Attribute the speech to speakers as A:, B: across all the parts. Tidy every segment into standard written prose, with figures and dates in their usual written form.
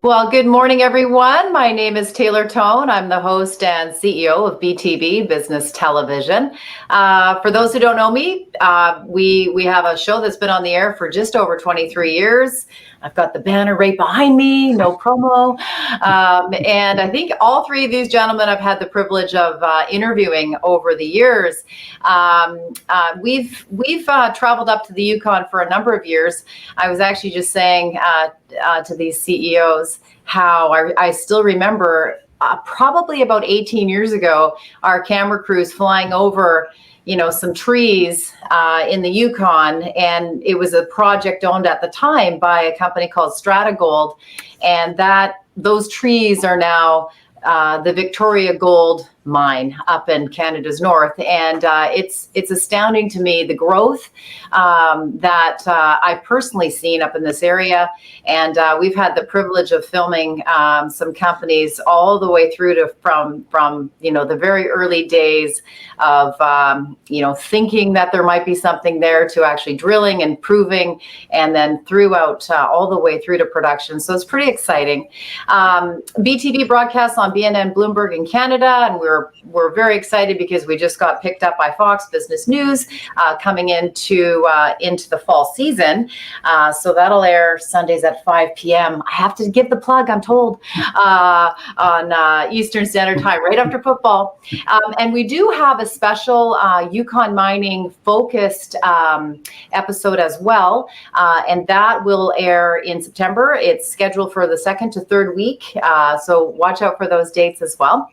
A: Well, good morning, everyone. My name is Taylor Tone. I'm the host and CEO of BTV Business Television. For those who don't know me, we have a show that's been on the air for just over 23 years. I've got the banner right behind me, no promo. And I think all three of these gentlemen I've had the privilege of interviewing over the years. We've traveled up to the Yukon for a number of years. I was actually just saying to these CEOs how I still remember probably about 18 years ago, our camera crews flying over some trees in the Yukon, and it was a project owned at the time by a company called Gold, and those trees are now the Victoria Gold mine up in Canada's north, and it's astounding to me the growth that I've personally seen up in this area, and we've had the privilege of filming some companies all the way through to from the very early days of thinking that there might be something there to actually drilling and proving, and then throughout all the way through to production. So it's pretty exciting. BTV broadcasts on BNN Bloomberg in Canada, and we're very excited because we just got picked up by Fox Business News coming into the fall season. So that'll air Sundays at 5 p.m. I have to give the plug, I'm told, on Eastern Standard Time, right after football. And we do have a special Yukon mining focused episode as well, and that will air in September. It's scheduled for the second to third week, so watch out for those dates as well.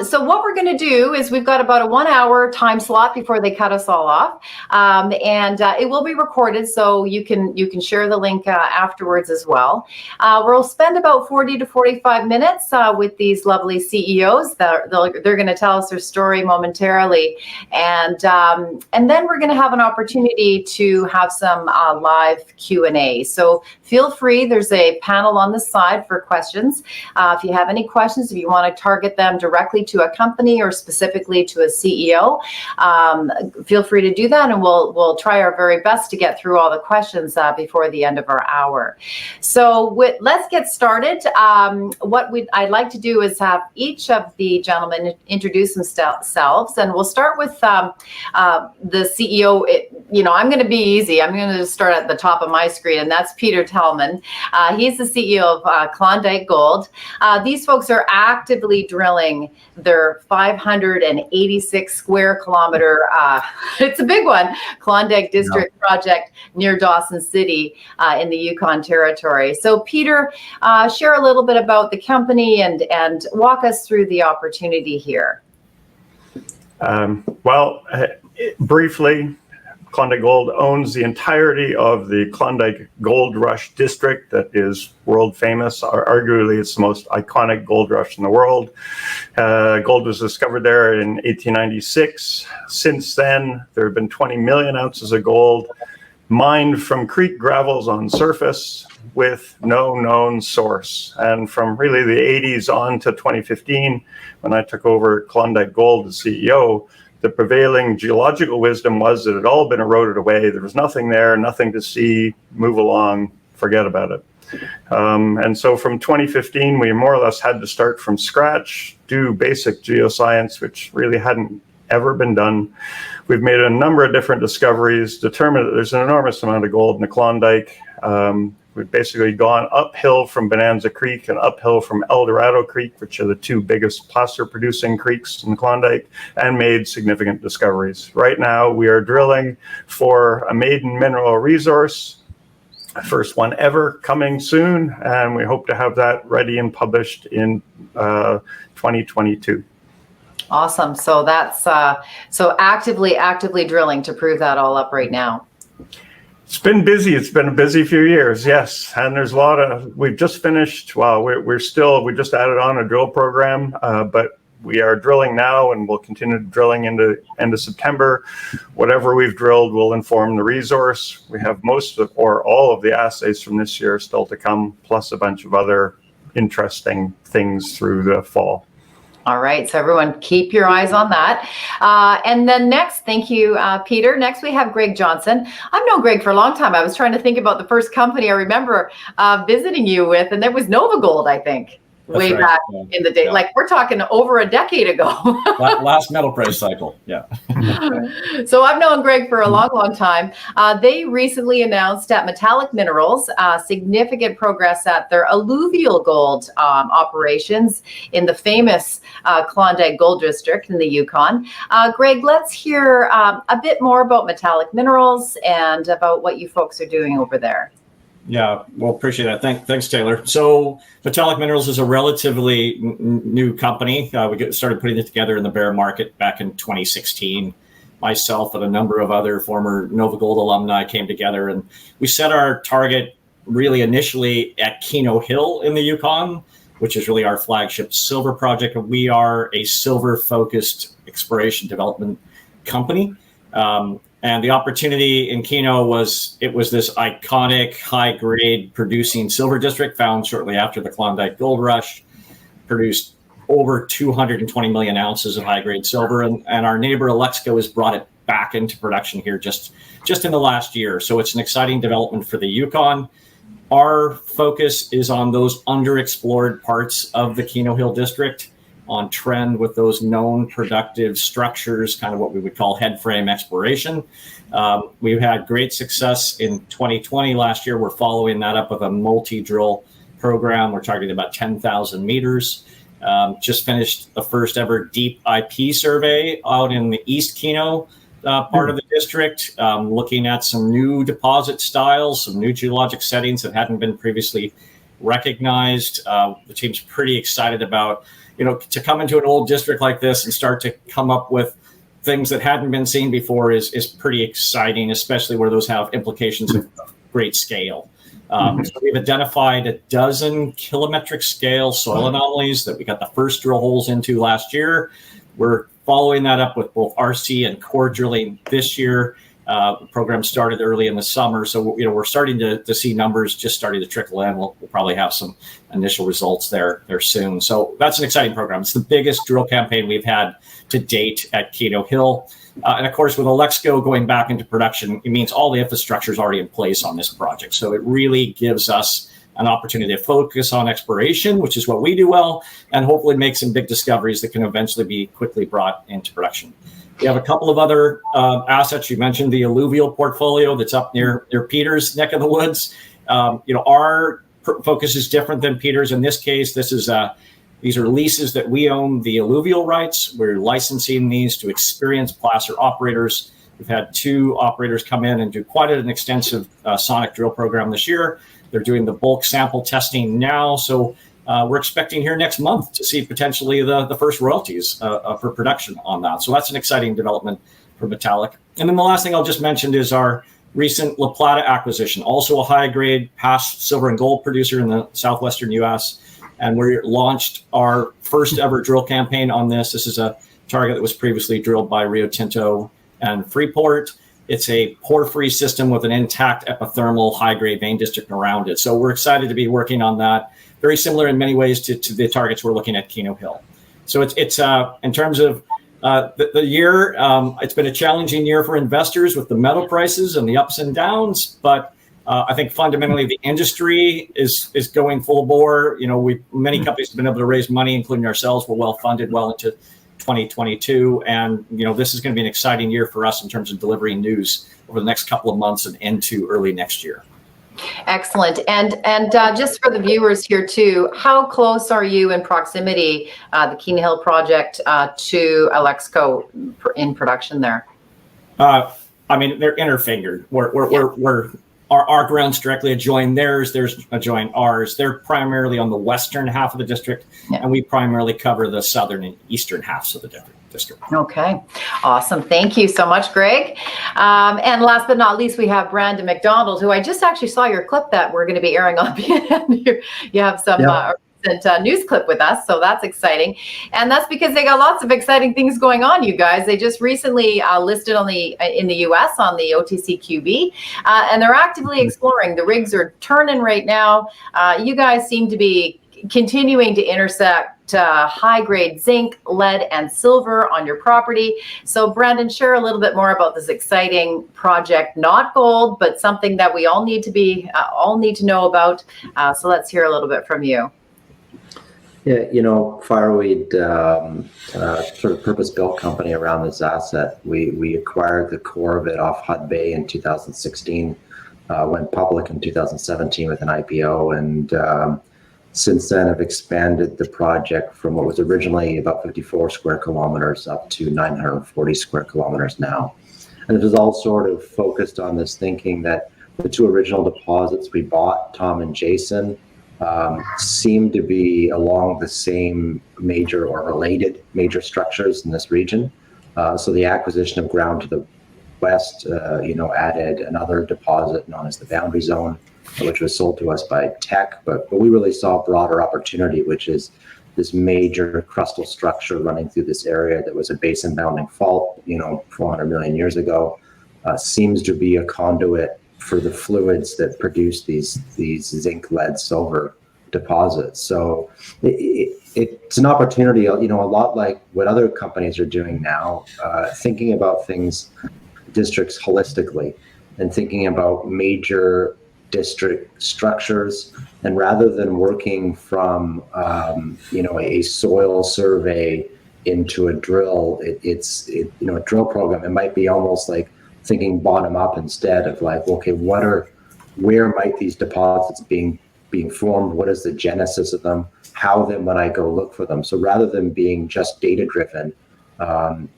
A: So what we're going to do is we've got about a 1 hour time slot before they cut us all off, and it will be recorded, so you can share the link afterwards as well. We'll spend about 40 to 45 minutes with these lovely CEOs. They're going to tell us their story momentarily, and then we're going to have an opportunity to have some live Q&A. So feel free. There's a panel on the side for questions. If you have any questions, if you want to target them directly to a company or specifically to a CEO, feel free to do that, and we'll try our very best to get through all the questions before the end of our hour. So let's get started. What I'd like to do is have each of the gentlemen introduce themselves, and we'll start with the CEO. I'm going to be easy. I'm going to just start at the top of my screen, and that's Peter Tellman. He's the CEO of Klondike Gold. These folks are actively drilling their 586 square kilometer, it's a big one, Klondike District project near Dawson City in the Yukon Territory. So Peter, share a little bit about the company and walk us through the opportunity here.
B: Briefly, Klondike Gold owns the entirety of the Klondike Gold Rush district that is world famous. Arguably, it's the most iconic gold rush in the world. Gold was discovered there in 1896. Since then, there have been 20 million ounces of gold mined from creek gravels on surface with no known source. And from really the 80s on to 2015, when I took over Klondike Gold as CEO, the prevailing geological wisdom was that it had all been eroded away. There was nothing there, nothing to see, move along, forget about it. And so from 2015, we more or less had to start from scratch, do basic geoscience, which really hadn't ever been done. We've made a number of different discoveries, determined that there's an enormous amount of gold in the Klondike. We've basically gone uphill from Bonanza Creek and uphill from El Dorado Creek, which are the two biggest placer-producing creeks in the Klondike, and made significant discoveries. Right now, we are drilling for a maiden mineral resource, first one ever, coming soon, and we hope to have that ready and published in 2022.
A: Awesome. So that's so actively drilling to prove that all up right now.
B: It's been busy. It's been a busy few years, yes. And there's a lot of, we've just finished, we just added on a drill program, but we are drilling now and we'll continue drilling into end of September. Whatever we've drilled will inform the resource. We have most of, or all of the assays from this year still to come, plus a bunch of other interesting things through the fall.
A: All right, so everyone keep your eyes on that. And then next, thank you, Peter. Next, we have Greg Johnson. I've known Greg for a long time. I was trying to think about the first company I remember visiting you with, and that was Nova Gold, I think, way back in the day. Like we're talking over a decade ago.
C: Last metal price cycle, yeah.
A: So I've known Greg for a long, long time. They recently announced at Metallic Minerals significant progress at their alluvial gold operations in the famous Klondike Gold District in the Yukon. Greg, let's hear a bit more about Metallic Minerals and about what you folks are doing over there.
C: Yeah, well, appreciate that. Thanks, Taylor. So Metallic Minerals is a relatively new company. We started putting it together in the bear market back in 2016. Myself and a number of other former Nova Gold alumni came together, and we set our target really initially at Keno Hill in the Yukon, which is really our flagship silver project. We are a silver-focused exploration development company. And the opportunity in Keno was this iconic high-grade producing silver district found shortly after the Klondike Gold Rush, produced over 220 million ounces of high-grade silver, and our neighbor Alexco has brought it back into production here just in the last year. So it's an exciting development for the Yukon. Our focus is on those underexplored parts of the Keno Hill district, on trend with those known productive structures, kind of what we would call headframe exploration. We've had great success in 2020. Last year, we're following that up with a multi-drill program. We're targeting about 10,000 meters. Just finished the first ever deep IP survey out in the East Keno part of the district, looking at some new deposit styles, some new geologic settings that hadn't been previously recognized. The team's pretty excited about to come into an old district like this and start to come up with things that hadn't been seen before is pretty exciting, especially where those have implications of great scale. So we've identified a dozen kilometric scale soil anomalies that we got the first drill holes into last year. We're following that up with both RC and core drilling this year. The program started early in the summer, so we're starting to see numbers just starting to trickle in. We'll probably have some initial results there soon. So that's an exciting program. It's the biggest drill campaign we've had to date at Keno Hill. And of course, with Alexco going back into production, it means all the infrastructure is already in place on this project. So it really gives us an opportunity to focus on exploration, which is what we do well, and hopefully make some big discoveries that can eventually be quickly brought into production. We have a couple of other assets. You mentioned the alluvial portfolio that's up near Peter's neck of the woods. Our focus is different than Peter's. In this case, these are leases that we own the alluvial rights. We're licensing these to experienced placer operators. We've had 2 operators come in and do quite an extensive sonic drill program this year. They're doing the bulk sample testing now. So we're expecting here next month to see potentially the first royalties for production on that. So that's an exciting development for Metallic. And then the last thing I'll just mention is our recent La Plata acquisition, also a high-grade past silver and gold producer in the southwestern U.S. And we launched our first ever drill campaign on this. This is a target that was previously drilled by Rio Tinto and Freeport. It's a pore-free system with an intact epithermal high-grade vein district around it. So we're excited to be working on that. Very similar in many ways to the targets we're looking at Keno Hill. So it's in terms of the year, it's been a challenging year for investors with the metal prices and the ups and downs. But I think fundamentally the industry is going full bore. Many companies have been able to raise money, including ourselves. We're well funded well into 2022, and this is going to be an exciting year for us in terms of delivering news over the next couple of months and into early next year.
A: Excellent. And just for the viewers here too, how close are you in proximity, the Keno Hill project, to Alexco in production there?
C: They're interfingered. Our grounds directly adjoin theirs. Theirs adjoin ours. They're primarily on the western half of the district, and we primarily cover the southern and eastern halves of the district.
A: Okay, awesome. Thank you so much, Greg. And last but not least, we have Brandon Mcdonald, who I just actually saw your clip that we're going to be airing on. You have some news clip with us, so that's exciting. And that's because they got lots of exciting things going on, you guys. They just recently listed in the US on the OTCQB, and they're actively exploring. The rigs are turning right now. You guys seem to be continuing to intersect high-grade zinc, lead, and silver on your property. So Brandon, share a little bit more about this exciting project, not gold, but something that we all need to know about. So let's hear a little bit from you.
D: Yeah, Fireweed, sort of purpose-built company around this asset. We acquired the core of it off Hud Bay in 2016, went public in 2017 with an IPO, and since then have expanded the project from what was originally about 54 square kilometers up to 940 square kilometers now. And it was all sort of focused on this thinking that the two original deposits we bought, Tom and Jason, seem to be along the same major or related major structures in this region. So the acquisition of ground to the west, added another deposit known as the Boundary Zone, which was sold to us by Teck. But we really saw a broader opportunity, which is this major crustal structure running through this area that was a basin bounding fault, 400 million years ago, seems to be a conduit for the fluids that produce these zinc, lead, silver deposits. So it's an opportunity, a lot like what other companies are doing now, thinking about districts holistically and thinking about major district structures. And rather than working from, a soil survey into a drill, a drill program, it might be almost like thinking bottom up instead of like, okay, where might these deposits being formed? What is the genesis of them? How then when I go look for them? So rather than being just data driven,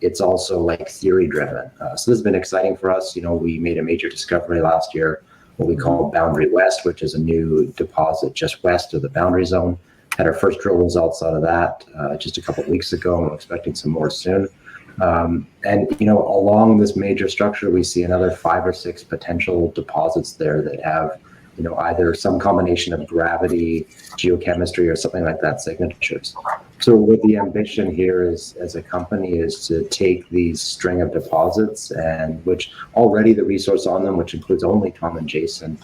D: it's also like theory driven. So this has been exciting for us. We made a major discovery last year, what we call Boundary West, which is a new deposit just west of the Boundary Zone. Had our first drill results out of that just a couple of weeks ago, and we're expecting some more soon. Along this major structure, we see another 5 or 6 potential deposits there that have, either some combination of gravity, geochemistry, or something like that signatures. So what the ambition here is, as a company, is to take these string of deposits, and which already the resource on them, which includes only Tom and Jason,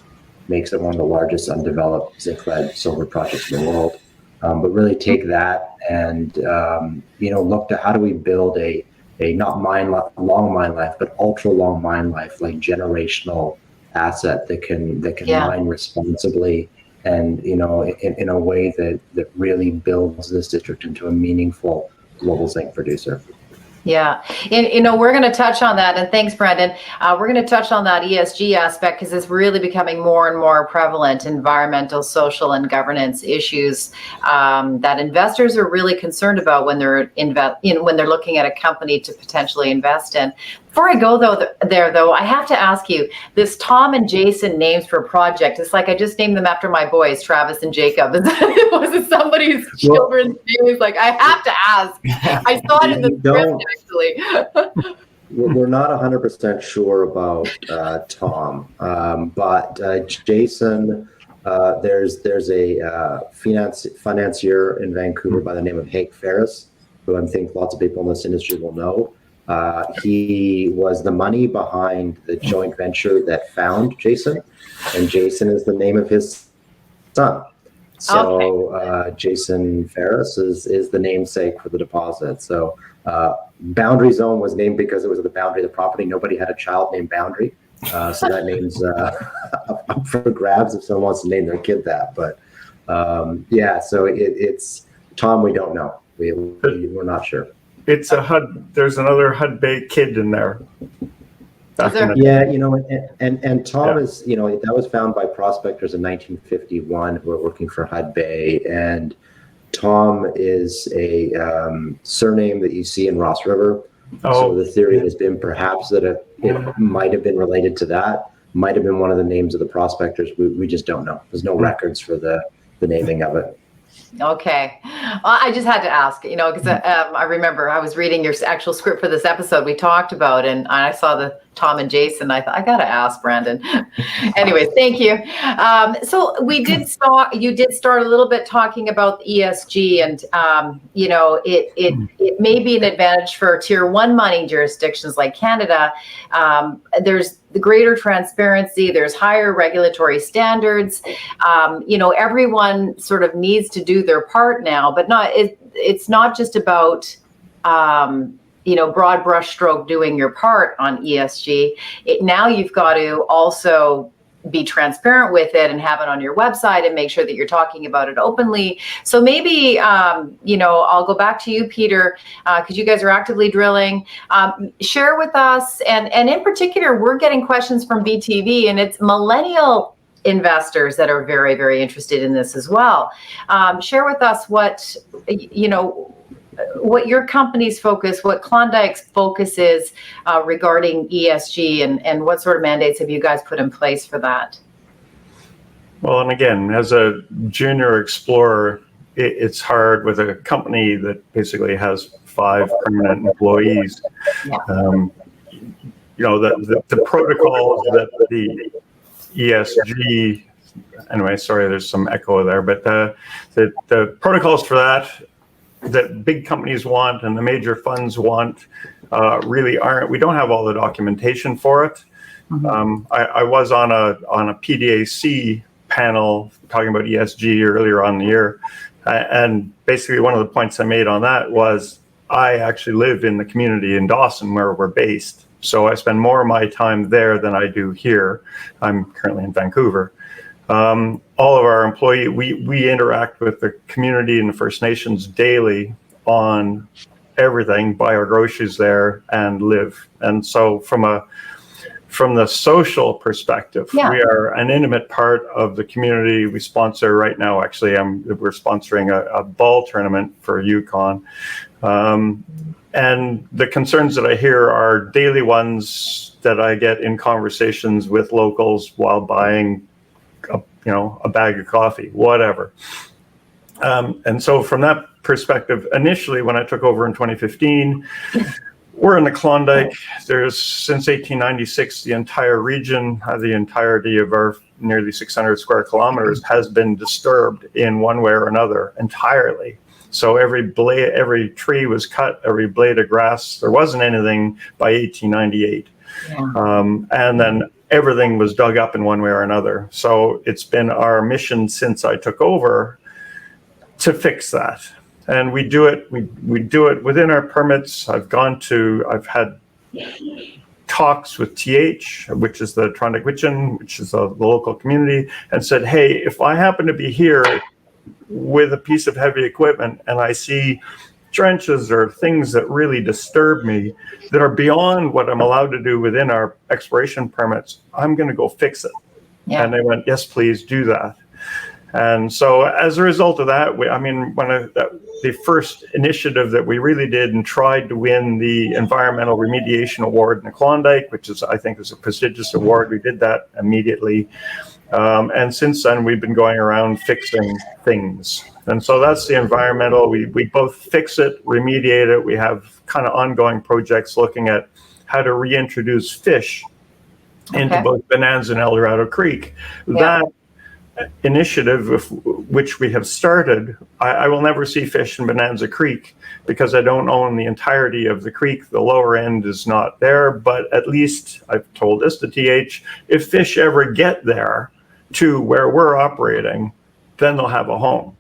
D: makes it one of the largest undeveloped zinc, lead, silver projects in the world. But really take that and, look to how do we build a not long mine life, but ultra long mine life, like generational asset that can mine responsibly and, in a way that really builds this district into a meaningful global zinc producer.
A: Yeah. We're going to touch on that. And thanks, Brendan. We're going to touch on that ESG aspect because it's really becoming more and more prevalent, environmental, social, and governance issues that investors are really concerned about when they're when they're looking at a company to potentially invest in. Before I go though, I have to ask you, this Tom and Jason names for a project, it's like I just named them after my boys, Travis and Jacob. Was it somebody's children's names? Like, I have to ask. I saw it in the script, actually.
D: We're not 100% sure about Tom, but Jason, there's a financier in Vancouver by the name of Hank Ferris, who I think lots of people in this industry will know. He was the money behind the joint venture that found Jason, and Jason is the name of his son. So okay. Jason Ferris is the namesake for the deposit. So Boundary Zone was named because it was at the boundary of the property. Nobody had a child named Boundary. So that name's up for grabs if someone wants to name their kid that. But so it's Tom, we don't know. We're not sure.
B: It's a Hud. There's another Hud Bay kid in there.
D: Yeah, and Tom is, that was found by prospectors in 1951 who were working for Hud Bay, and Tom is a surname that you see in Ross River. So the theory has been perhaps that it might have been related to that, might have been one of the names of the prospectors. We just don't know. There's no records for the naming of it.
A: Okay. Well, I just had to ask, because I remember I was reading your actual script for this episode we talked about, and I saw the Tom and Jason. I thought, I got to ask Brandon. Anyways, thank you. So you did start a little bit talking about ESG, and, it may be an advantage for tier 1 mining jurisdictions like Canada. There's the greater transparency, there's higher regulatory standards. Everyone sort of needs to to do their part now, but it's not just about, broad brushstroke doing your part on ESG. Now you've got to also be transparent with it and have it on your website and make sure that you're talking about it openly. So maybe, I'll go back to you, Peter, because you guys are actively drilling. Share with us, and in particular, we're getting questions from BTV, and it's millennial investors that are very, very interested in this as well. Share with us what your company's focus, what Klondike's focus is regarding ESG, and what sort of mandates have you guys put in place for that?
B: Well, and again, as a junior explorer, it's hard with a company that basically has 5 permanent employees.
A: Yeah.
B: The protocols that the ESG, anyway, sorry, there's some echo there, but the protocols for that big companies want and the major funds want really aren't. We don't have all the documentation for it. Mm-hmm. I was on a PDAC panel talking about ESG earlier on in the year, and basically one of the points I made on that was I actually live in the community in Dawson where we're based, so I spend more of my time there than I do here. I'm currently in Vancouver. All of our employees, we interact with the community and the First Nations daily on everything, buy our groceries there and live. And so from the social perspective, we are an intimate part of the community. We sponsor right now, actually, we're sponsoring a ball tournament for Yukon. And the concerns that I hear are daily ones that I get in conversations with locals while buying a bag of coffee, whatever. And so from that perspective, initially when I took over in 2015, we're in the Klondike. There's, since 1896, the entire region, the entirety of our nearly 600 square kilometers has been disturbed in one way or another entirely. So every tree was cut, every blade of grass. There wasn't anything by 1898. Yeah. And then everything was dug up in one way or another. So it's been our mission since I took over to fix that. And we do it. We do it within our permits. I've had talks with TH, which is the Klondike Witchin, which is the local community, and said, hey, if I happen to be here with a piece of heavy equipment and I see trenches or things that really disturb me that are beyond what I'm allowed to do within our exploration permits, I'm going to go fix it. Yeah. And they went, yes, please do that. And so as a result of that, the first initiative that we really did and tried to win the Environmental Remediation Award in the Klondike, which I think is a prestigious award. We did that immediately. And since then, we've been going around fixing things. And so that's the environmental. We both fix it, remediate it. We have kind of ongoing projects looking at how to reintroduce fish into both Bonanza and El Dorado Creek. Yeah. That initiative, which we have started, I will never see fish in Bonanza Creek because I don't own the entirety of the creek. The lower end is not there, but at least I've told this to TH, if fish ever get there to where we're operating, then they'll have a home.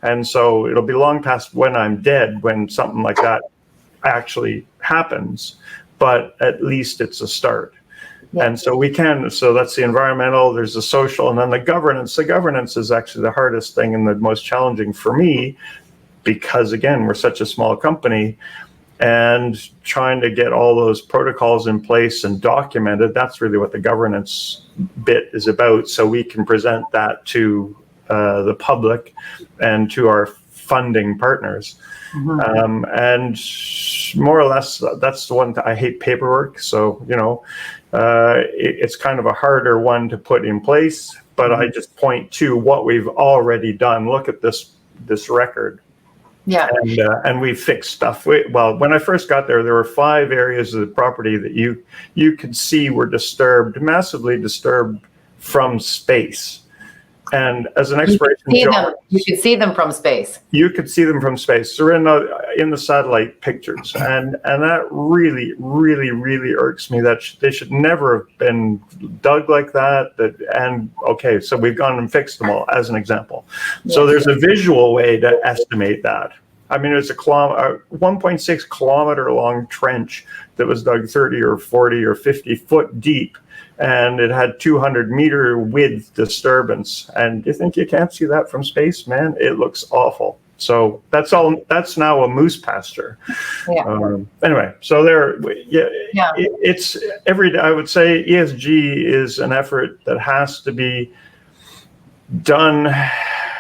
B: And so it'll be long past when I'm dead when something like that actually happens, but at least it's a start. Yeah. And so so that's the environmental, there's the social, and then the governance. The governance is actually the hardest thing and the most challenging for me because, again, we're such a small company, and trying to get all those protocols in place and documented, that's really what the governance bit is about, so we can present that to the public and to our funding partners. Mm-hmm. And more or less, that's the one that I hate paperwork. So, it's kind of a harder one to put in place, but I just point to what we've already done. Look at this record. Yeah. And we fixed stuff. Well, when I first got there were 5 areas of the property that you could see were disturbed, massively disturbed from space. And as an exploration geologist,
A: you could see them from space.
B: you could see them from space. They're in the satellite pictures, and that really irks me. That they should never have been dug like that. And okay, so we've gone and fixed them all, as an example. So there's a visual way to estimate that. I mean, it's a 1.6 kilometer long trench that was dug 30 or 40 or 50 foot deep, and it had 200 meter width disturbance. And you think you can't see that from space, man? It looks awful. So that's now a moose pasture.
A: Yeah.
B: Anyway, so it's every day. I would say ESG is an effort that has to be done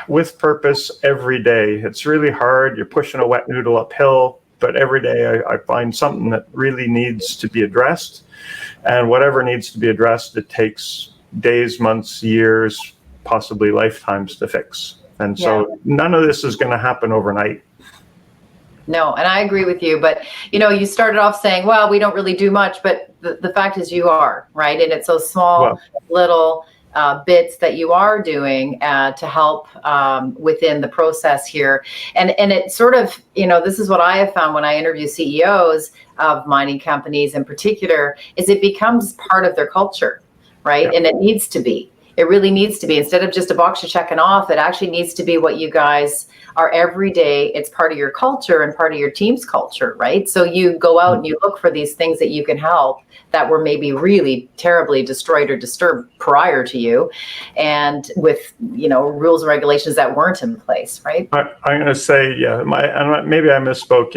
B: with purpose every day. It's really hard. You're pushing a wet noodle uphill, but every day I find something that really needs to be addressed. And whatever needs to be addressed, it takes days, months, years, possibly lifetimes to fix. And so none of this is going to happen overnight.
A: No, and I agree with you. But, you started off saying, well, we don't really do much, but the fact is you are, right? And it's those small little bits that you are doing to help within the process here. And it sort of, this is what I have found when I interview CEOs of mining companies in particular, is it becomes part of their culture, right? Yeah. And it needs to be. It really needs to be. Instead of just a box you're checking off, it actually needs to be what you guys are every day. It's part of your culture and part of your team's culture, right? So you go out and you look for these things that you can help that were maybe really terribly destroyed or disturbed prior to you, and with rules and regulations that weren't in place, right?
B: I'm going to say, maybe I misspoke.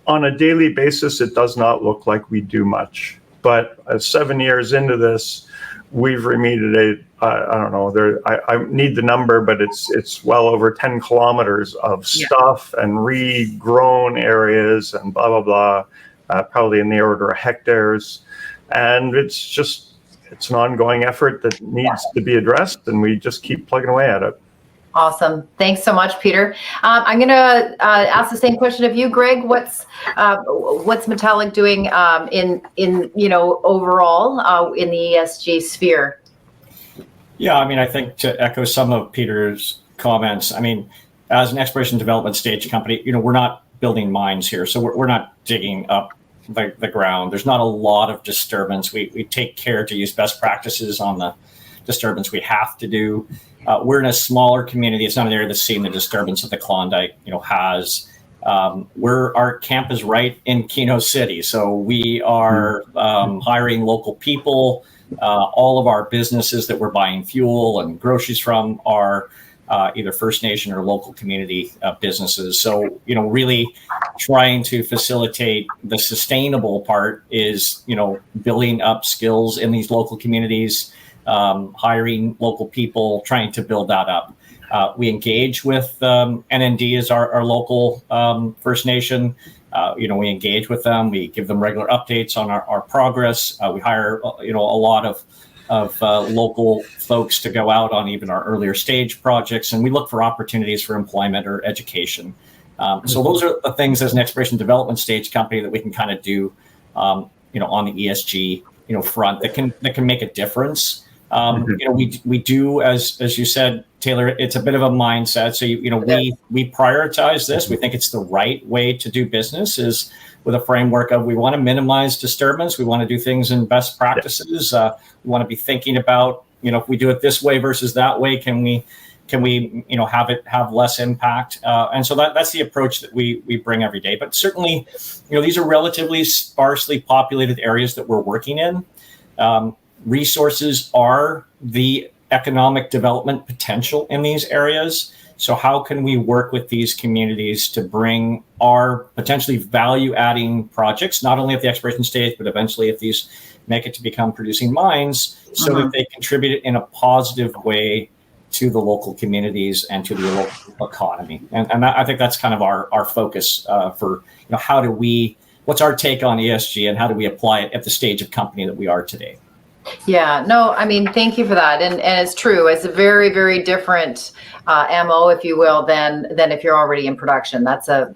B: On a daily basis, it does not look like we do much. But 7 years into this, we've remediated, I don't know, I need the number, but it's well over 10 kilometers of stuff and regrown areas and blah, blah, blah, probably in the order of hectares. And it's an ongoing effort that needs to be addressed, and we just keep plugging away at it.
A: Awesome. Thanks so much, Peter. I'm going to ask the same question of you, Greg. What's Metallic doing in overall in the ESG sphere?
C: Yeah, I mean, I think to echo some of Peter's comments, I mean, as an exploration development stage company, we're not building mines here, so we're not digging up the ground. There's not a lot of disturbance. We take care to use best practices on the disturbance we have to do. We're in a smaller community. It's not an area that's seen the disturbance that the Klondike, has. Our camp is right in Keno City, so we are hiring local people. All of our businesses that we're buying fuel and groceries from are either First Nation or local community businesses. So, really trying to facilitate the sustainable part is, building up skills in these local communities, hiring local people, trying to build that up. We engage with NND as our local First Nation. We engage with them. We give them regular updates on our progress. We hire, a lot of local folks to go out on even our earlier stage projects, and we look for opportunities for employment or education. So those are the things as an exploration development stage company that we can kind of do, on the ESG, front that can make a difference. We do, as you said, Taylor, it's a bit of a mindset. So, we prioritize this. We think it's the right way to do business is with a framework of we want to minimize disturbance. We want to do things in best practices. We want to be thinking about, if we do it this way versus that way, can we have less impact? And so that's the approach that we bring every day. But certainly, these are relatively sparsely populated areas that we're working in. Resources are the economic development potential in these areas. So how can we work with these communities to bring our potentially value-adding projects, not only at the exploration stage, but eventually if these make it to become producing mines, so that they contribute in a positive way to the local communities and to the local economy. And I think that's kind of our focus for, what's our take on ESG and how do we apply it at the stage of company that we are today?
A: Yeah, no, I mean, thank you for that. And it's true. It's a very, very different ammo, if you will, than if you're already in production. That's a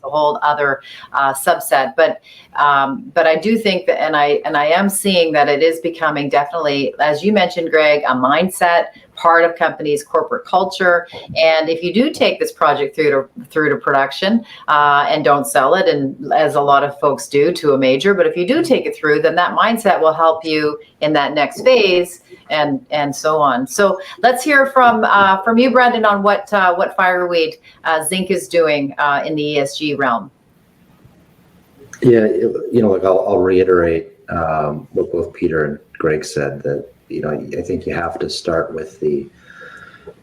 A: whole other subset. But I do think that, and I am seeing that it is becoming definitely, as you mentioned, Greg, a mindset, part of companies' corporate culture. And if you do take this project through to production and don't sell it, and as a lot of folks do, to a major, but if you do take it through, then that mindset will help you in that next phase, and so on. So let's hear from you, Brendan, on what Fireweed Zinc is doing in the ESG realm.
D: Yeah, like I'll reiterate what both Peter and Greg said, that I think you have to start with the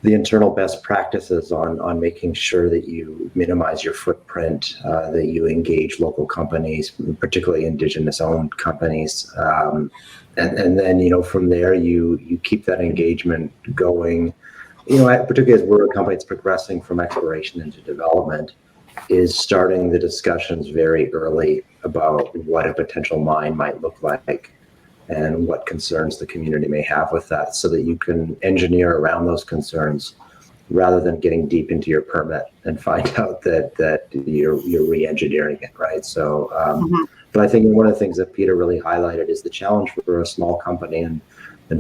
D: internal best practices on making sure that you minimize your footprint, that you engage local companies, particularly Indigenous-owned companies, and then from there you keep that engagement going. Particularly as we're a company that's progressing from exploration into development, is starting the discussions very early about what a potential mine might look like and what concerns the community may have with that, so that you can engineer around those concerns rather than getting deep into your permit and find out that you're re-engineering it, right? So, but I think one of the things that Peter really highlighted is the challenge for a small company, and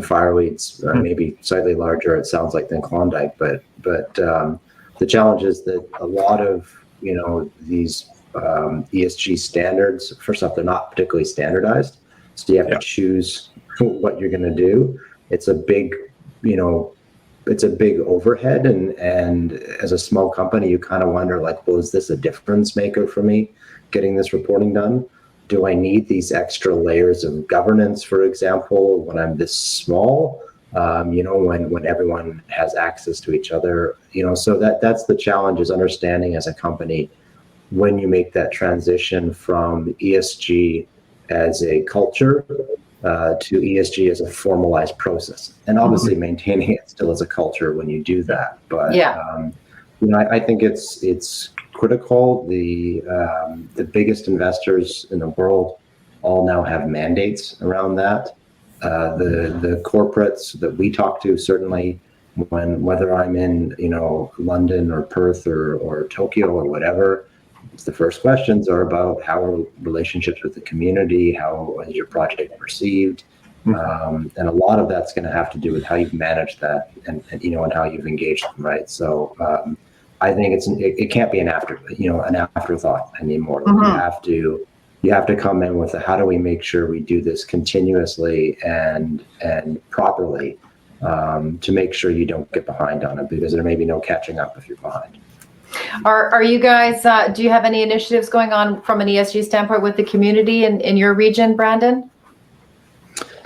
D: Fireweed's maybe slightly larger, it sounds like, than Klondike, but the challenge is that a lot of these ESG standards, first off, they're not particularly standardized. So you have to choose what you're going to do. It's a big, overhead, and as a small company, you kind of wonder, like, well, is this a difference maker for me getting this reporting done? Do I need these extra layers of governance, for example, when I'm this small? When everyone has access to each other, so that's the challenge, is understanding as a company when you make that transition from ESG as a culture to ESG as a formalized process, and obviously maintaining it still as a culture when you do that. But I think it's critical. The biggest investors in the world all now have mandates around that. The corporates that we talk to, certainly, whether I'm in London or Perth or Tokyo or whatever, the first questions are about how are relationships with the community, how is your project perceived, and a lot of that's going to have to do with how you've managed that and how you've engaged them, right? So I think it can't be an afterthought anymore. You have to come in with how do we make sure we do this continuously and properly, to make sure you don't get behind on it, because there may be no catching up if you're behind.
A: Are you guys, do you have any initiatives going on from an ESG standpoint with the community in your region, Brandon?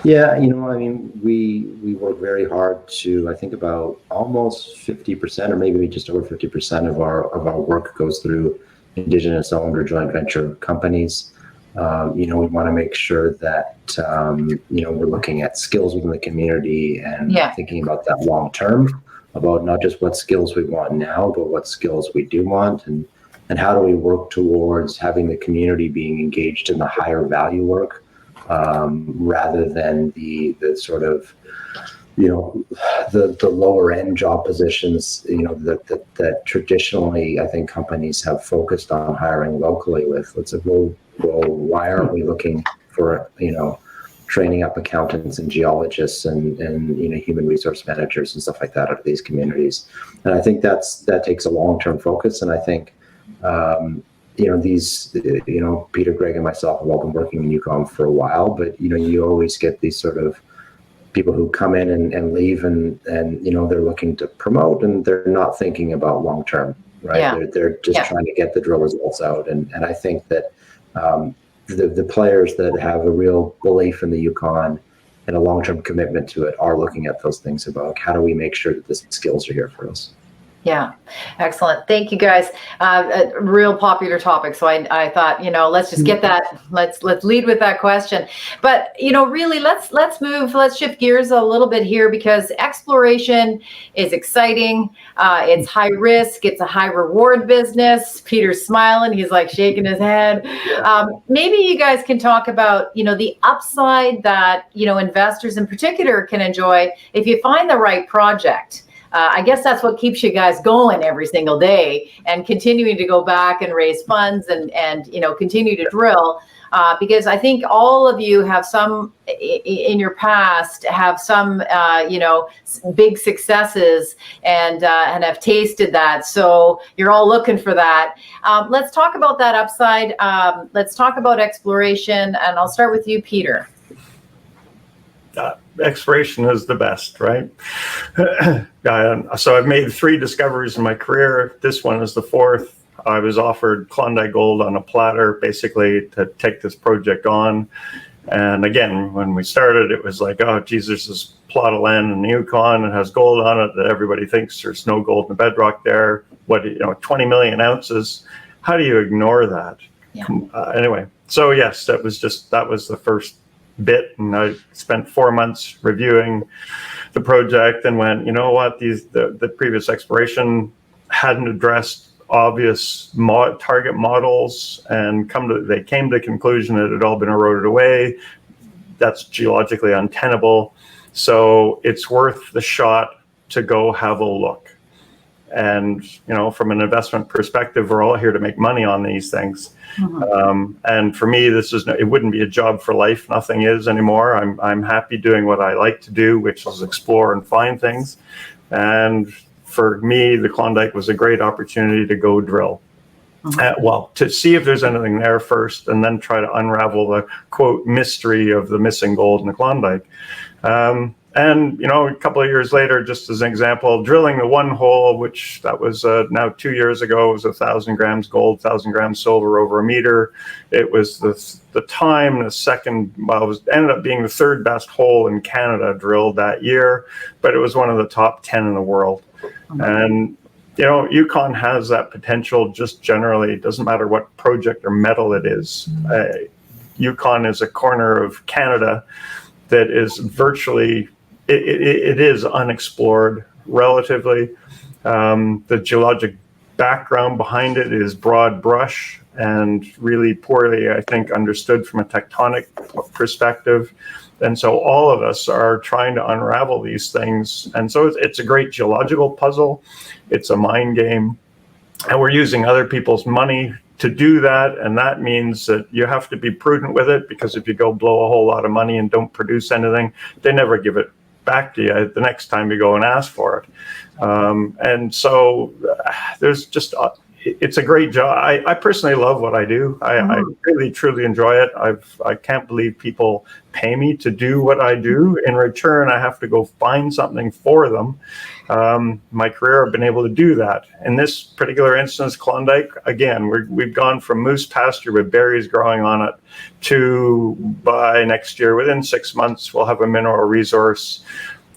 D: Yeah, we work very hard to, I think about almost 50%, or maybe just over 50% of our work goes through Indigenous owned or joint venture companies. We want to make sure that, we're looking at skills within the community and thinking about that long term, about not just what skills we want now, but what skills we do want, and how do we work towards having the community being engaged in the higher value work, rather than the sort of, the lower end job positions, that traditionally I think companies have focused on hiring locally with. It's like, well, why aren't we looking for, training up accountants and geologists and human resource managers and stuff like that out of these communities? And I think that takes a long-term focus. And I think, Peter, Greg, and myself have all been working in Yukon for a while, but, you always get these sort of people who come in and leave and they're looking to promote, and they're not thinking about long-term, right? Yeah. They're just trying to get the drill results out. And I think that, the players that have a real belief in the Yukon and a long-term commitment to it are looking at those things about how do we make sure that the skills are here for us.
A: Yeah, excellent. Thank you, guys. A real popular topic. So I thought, let's just get that. Let's lead with that question. But really, let's shift gears a little bit here, because exploration is exciting. It's high risk. It's a high reward business. Peter's smiling. He's like shaking his head. Maybe you guys can talk about the upside that investors in particular can enjoy if you find the right project. I guess that's what keeps you guys going every single day and continuing to go back and raise funds and continue to drill. Because I think all of you have some in your past have some big successes and have tasted that. So you're all looking for that. Let's talk about that upside. Let's talk about exploration, and I'll start with you, Peter.
B: Exploration is the best, right? So I've made 3 discoveries in my career. This one is the 4th. I was offered Klondike Gold on a platter, basically, to take this project on. And again, when we started, it was like, oh, geez, there's this plot of land in the Yukon and has gold on it that everybody thinks there's no gold in the bedrock there. 20 million ounces. How do you ignore that?
A: Yeah.
B: Anyway, so yes, that was the first bit, and I spent 4 months reviewing the project and went, you know what, the previous exploration hadn't addressed obvious target models, and they came to the conclusion that it had all been eroded away. That's geologically untenable. So it's worth the shot to go have a look. And, from an investment perspective, we're all here to make money on these things. Mm-hmm. And for me, it wouldn't be a job for life. Nothing is anymore. I'm happy doing what I like to do, which is explore and find things. And for me, the Klondike was a great opportunity to go drill. Mm-hmm. To see if there's anything there first, and then try to unravel the, quote, mystery of the missing gold in the Klondike. And, a couple of years later, just as an example, drilling the one hole, which that was now 2 years ago, it was 1,000 grams gold, 1,000 grams silver over a meter. It was the time, the second, ended up being the 3rd best hole in Canada drilled that year, but it was one of the top 10 in the world. Mm-hmm. And, Yukon has that potential just generally. It doesn't matter what project or metal it is. Yukon is a corner of Canada that is virtually, it is unexplored relatively. The geologic background behind it is broad brush and really poorly, I think, understood from a tectonic perspective. And so all of us are trying to unravel these things. And so it's a great geological puzzle. It's a mind game. And we're using other people's money to do that. And that means that you have to be prudent with it, because if you go blow a whole lot of money and don't produce anything, they never give it back to you the next time you go and ask for it. And so there's just... It's a great job. I personally love what I do. I really, truly enjoy it. I can't believe people pay me to do what I do. In return, I have to go find something for them. My career, I've been able to do that. In this particular instance, Klondike, again, we've gone from moose pasture with berries growing on it to, by next year, within 6 months, we'll have a mineral resource.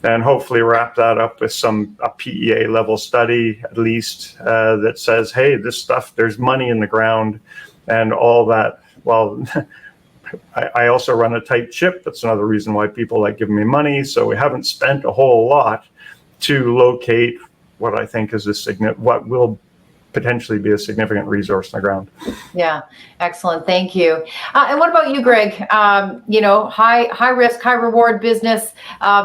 B: And hopefully wrap that up with a PEA level study, at least, that says, hey, this stuff, there's money in the ground and all that. Well, I also run a tight ship. That's another reason why people like giving me money. So we haven't spent a whole lot to locate what I think is what will potentially be a significant resource in the ground. Yeah,
A: excellent. Thank you. And what about you, Greg? High risk, high reward business.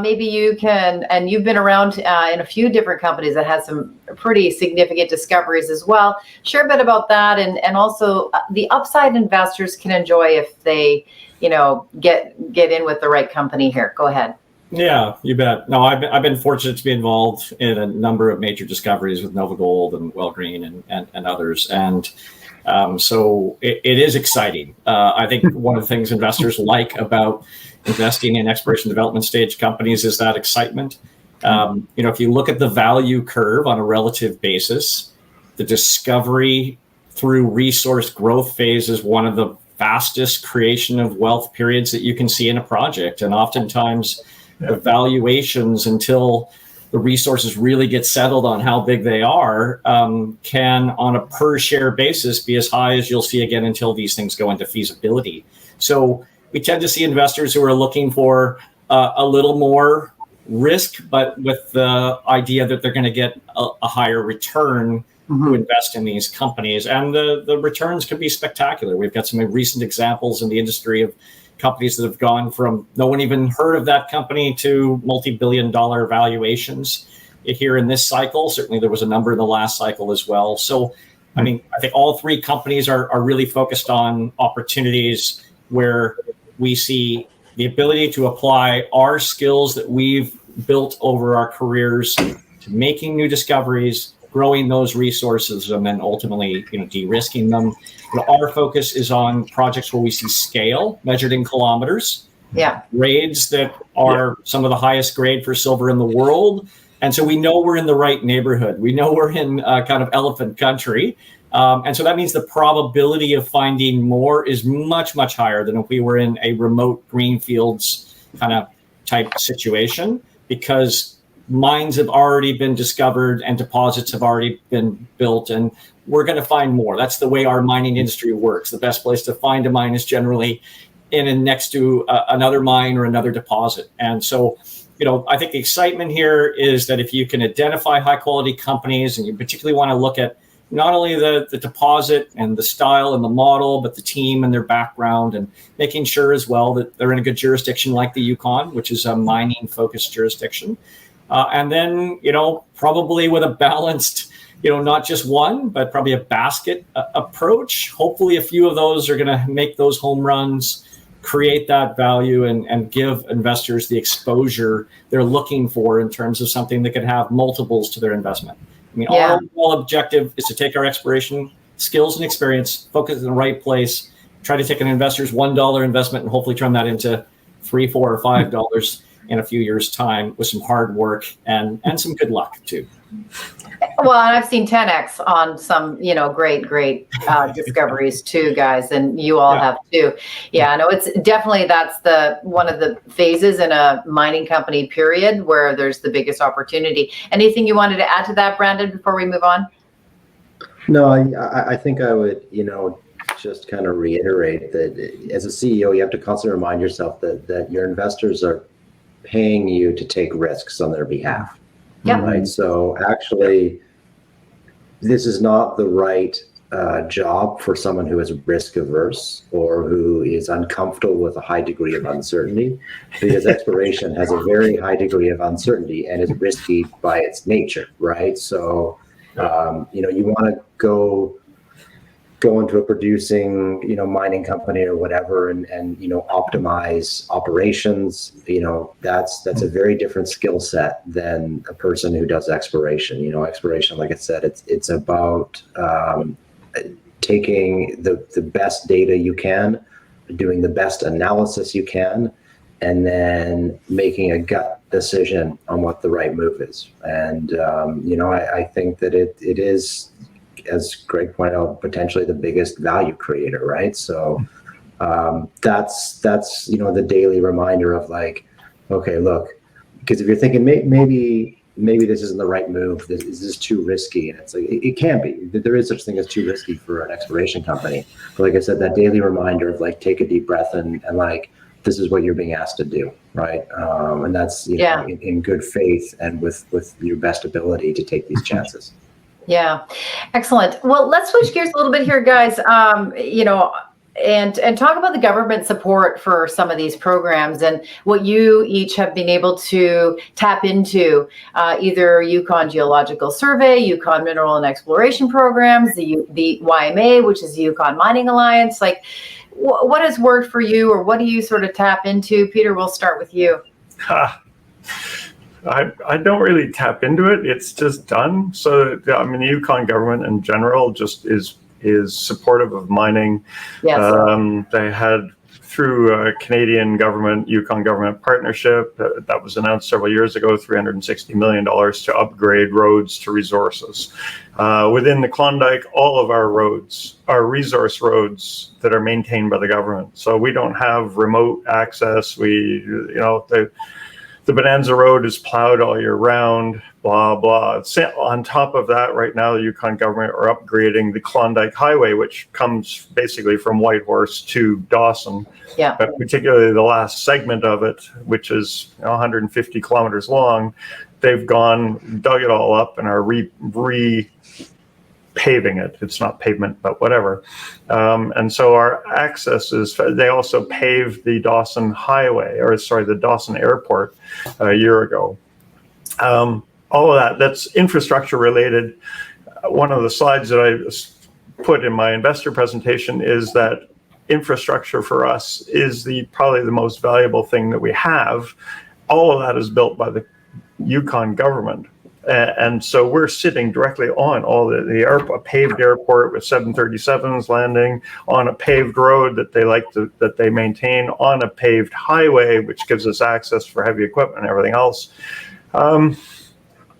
A: Maybe you can, and you've been around in a few different companies that had some pretty significant discoveries as well. Share a bit about that, and also the upside investors can enjoy if they, get in with the right company here. Go ahead.
C: Yeah, you bet. No, I've been fortunate to be involved in a number of major discoveries with Nova Gold and Well Green and others. And so it is exciting. I think one of the things investors like about investing in exploration development stage companies is that excitement. If you look at the value curve on a relative basis, the discovery through resource growth phase is one of the fastest creation of wealth periods that you can see in a project. And oftentimes, the valuations until the resources really get settled on how big they are can, on a per share basis, be as high as you'll see again until these things go into feasibility. So we tend to see investors who are looking for a little more risk, but with the idea that they're going to get a higher return to invest in these companies. And the returns can be spectacular. We've got some recent examples in the industry of companies that have gone from no one even heard of that company to multi-billion-dollar valuations. here in this cycle. Certainly there was a number in the last cycle as well. So, I mean, I think all three companies are really focused on opportunities where we see the ability to apply our skills that we've built over our careers to making new discoveries, growing those resources, and then ultimately, de-risking them. Our focus is on projects where we see scale measured in kilometers, grades that are some of the highest grade for silver in the world. And so we know we're in the right neighborhood. We know we're in kind of elephant country. And so that means the probability of finding more is much, much higher than if we were in a remote greenfields kind of type situation, because mines have already been discovered and deposits have already been built, and we're going to find more. That's the way our mining industry works. The best place to find a mine is generally in and next to another mine or another deposit. And so, I think the excitement here is that if you can identify high quality companies, and you particularly want to look at not only the deposit and the style and the model, but the team and their background, and making sure as well that they're in a good jurisdiction like the Yukon, which is a mining focused jurisdiction. And then, probably with a balanced, not just one, but probably a basket approach. Hopefully a few of those are going to make those home runs, create that value, and give investors the exposure they're looking for in terms of something that could have multiples to their investment. I mean, our overall objective is to take our exploration skills and experience, focus in the right place, try to take an investor's $1 investment and hopefully turn that into $3, $4, or $5 in a few years' time with some hard work and some good luck too.
A: Well, and I've seen 10x on some, great discoveries too, guys, and you all have too. Yeah, no, it's definitely, that's one of the phases in a mining company period where there's the biggest opportunity. Anything you wanted to add to that, Brandon, before we move on?
D: No, I think I would, just kind of reiterate that as a CEO, you have to constantly remind yourself that your investors are paying you to take risks on their behalf.
A: Yeah.
D: Right. So actually, this is not the right job for someone who is risk averse or who is uncomfortable with a high degree of uncertainty, because exploration has a very high degree of uncertainty and is risky by its nature. Right. So, you want to go into a producing, mining company or whatever, and optimize operations. That's a very different skill set than a person who does exploration. Exploration, like I said, it's about taking the best data you can, doing the best analysis you can, and then making a gut decision on what the right move is. And I think that it is, as Greg pointed out, potentially the biggest value creator, right? So that's the daily reminder of like, okay, look, because if you're thinking maybe this isn't the right move, this is too risky, and it's like it can be. There is such thing as too risky for an exploration company. But like I said, that daily reminder of like, take a deep breath and like, this is what you're being asked to do, right? And that's in good faith and with your best ability to take these chances.
A: Yeah, excellent. Well, let's switch gears a little bit here, guys. And talk about the government support for some of these programs and what you each have been able to tap into, either Yukon Geological Survey, Yukon Mineral and Exploration Programs, the YMA, which is the Yukon Mining Alliance. Like, what has worked for you, or what do you sort of tap into? Peter, we'll start with you.
B: I don't really tap into it. It's just done. So, the Yukon government in general just is supportive of mining.
A: Yes.
B: They had, through a Canadian government, Yukon government partnership that was announced several years ago, $360 million to upgrade roads to resources. Within the Klondike, all of our roads are resource roads that are maintained by the government. So we don't have remote access. The Bonanza Road is plowed all year round, blah, blah. On top of that, right now, the Yukon government are upgrading the Klondike Highway, which comes basically from Whitehorse to Dawson.
A: Yeah.
B: But particularly the last segment of it, which is 150 kilometers long, they've dug it all up and are paving it. It's not pavement, but whatever. And so our access is, they also paved the Dawson Highway, the Dawson Airport a year ago. all of that's infrastructure related. One of the slides that I put in my investor presentation is that infrastructure for us is probably the most valuable thing that we have. All of that is built by the Yukon government. And so we're sitting directly on all a paved airport with 737s landing on a paved road that they maintain, on a paved highway, which gives us access for heavy equipment and everything else.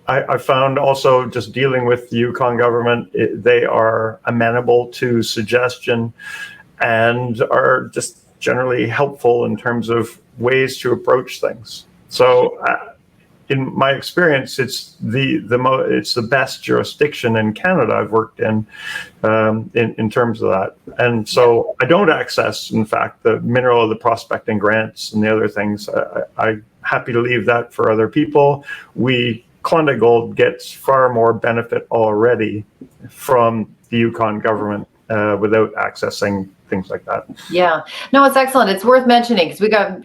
B: I found also, just dealing with the Yukon government, they are amenable to suggestion and are just generally helpful in terms of ways to approach things. So in my experience, it's the best jurisdiction in Canada I've worked in terms of that. And so I don't access, in fact, the prospecting grants and the other things. I'm happy to leave that for other people. Klondike Gold gets far more benefit already from the Yukon government without accessing things like that.
A: Yeah, no, it's excellent. It's worth mentioning because we got,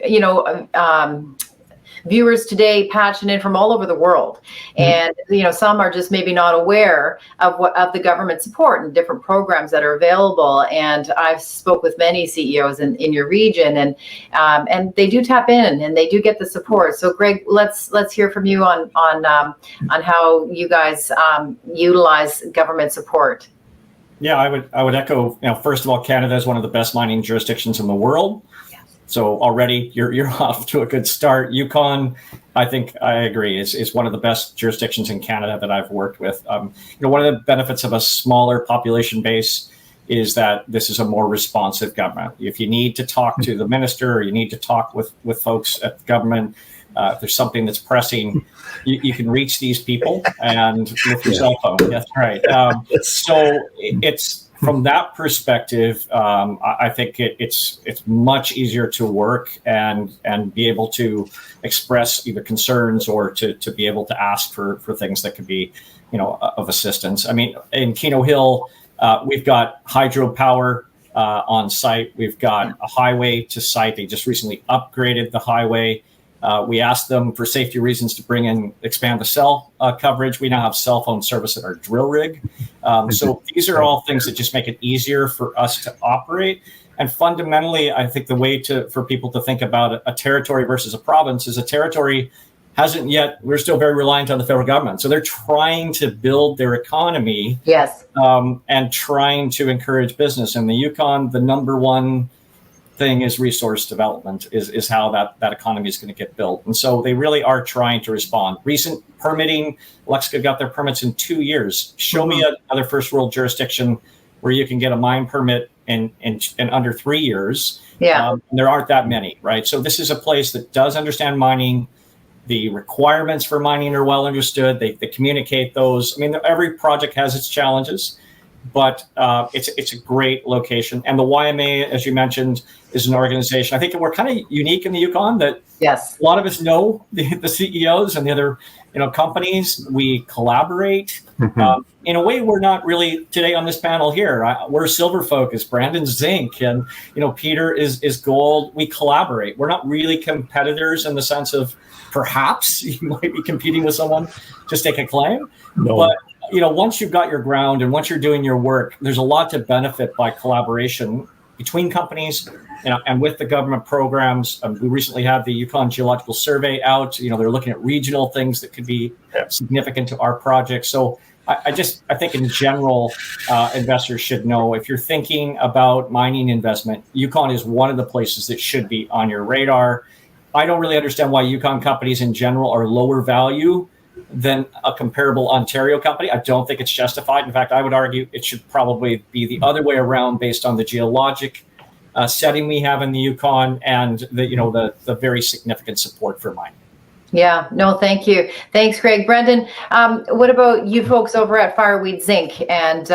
A: viewers today patching in from all over the world, and some are just maybe not aware of the government support and different programs that are available. And I've spoke with many CEOs in your region, and they do tap in and they do get the support. So Greg, let's hear from you on how you guys utilize government support.
C: Yeah, I would echo. First of all, Canada is one of the best mining jurisdictions in the world. So already you're off to a good start. Yukon, I think I agree, is one of the best jurisdictions in Canada that I've worked with. One of the benefits of a smaller population base is that this is a more responsive government. If you need to talk to the minister, or you need to talk with folks at the government, if there's something that's pressing, you can reach these people and with your cell phone. That's right. So it's, from that perspective, I think it's much easier to work and be able to express either concerns or to be able to ask for things that could be, of assistance. I mean, in Keno Hill, we've got hydropower on site. We've got a highway to site. They just recently upgraded the highway. We asked them for safety reasons to expand the cell coverage. We now have cell phone service at our drill rig. So these are all things that just make it easier for us to operate. And fundamentally, I think the way for people to think about a territory versus a province is a territory we're still very reliant on the federal government. So they're trying to build their economy.
A: Yes.
C: And trying to encourage business. In the Yukon, the number one thing is resource development is how that economy is going to get built. And so they really are trying to respond. Recent permitting, Lexica got their permits in 2 years. Show me another first world jurisdiction where you can get a mine permit in under 3 years.
A: Yeah.
C: There aren't that many, right? So this is a place that does understand mining. The requirements for mining are well understood. They communicate those. I mean, every project has its challenges, but it's a great location. And the YMA, as you mentioned, is an organization. I think we're kind of unique in the Yukon that a lot of us know the CEOs and the other companies. We collaborate. In a way, we're not really today on this panel here. We're silver focused. Brandon's zinc, and Peter is gold. We collaborate. We're not really competitors in the sense of perhaps you might be competing with someone to stake a claim, but once you've got your ground and once you're doing your work, there's a lot to benefit by collaboration between companies, and with the government programs. We recently had the Yukon Geological Survey out. They're looking at regional things that could be significant to our project. So I think in general, investors should know, if you're thinking about mining investment, Yukon is one of the places that should be on your radar. I don't really understand why Yukon companies in general are lower value than a comparable Ontario company. I don't think it's justified. In fact, I would argue it should probably be the other way around, based on the geologic setting we have in the Yukon and the very significant support for mining.
A: Yeah, no, thank you. Thanks, Greg. Brendan, what about you folks over at Fireweed Zinc and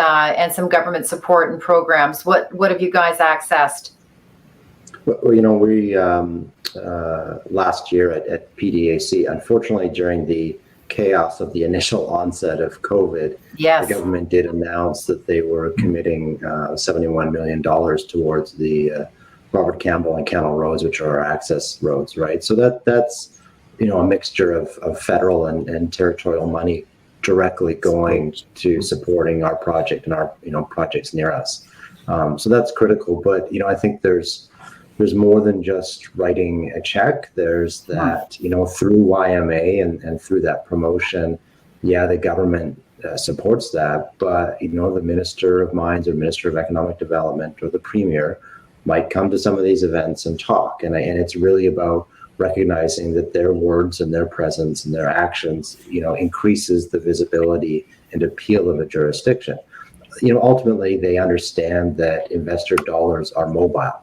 A: some government support and programs? What have you guys accessed?
D: Well, we last year at PDAC, unfortunately, during the chaos of the initial onset of COVID, the government did announce that they were committing $71 million towards the Robert Campbell and Cannell roads, which are our access roads, right? So that's a mixture of federal and territorial money directly going to supporting our project and our projects near us. So that's critical. But I think there's more than just writing a check. There's that through YMA and through that promotion. Yeah, the government supports that, but the Minister of Mines or Minister of Economic Development or the Premier might come to some of these events and talk. And it's really about recognizing that their words and their presence and their actions, increases the visibility and appeal of a jurisdiction. Ultimately, they understand that investor dollars are mobile,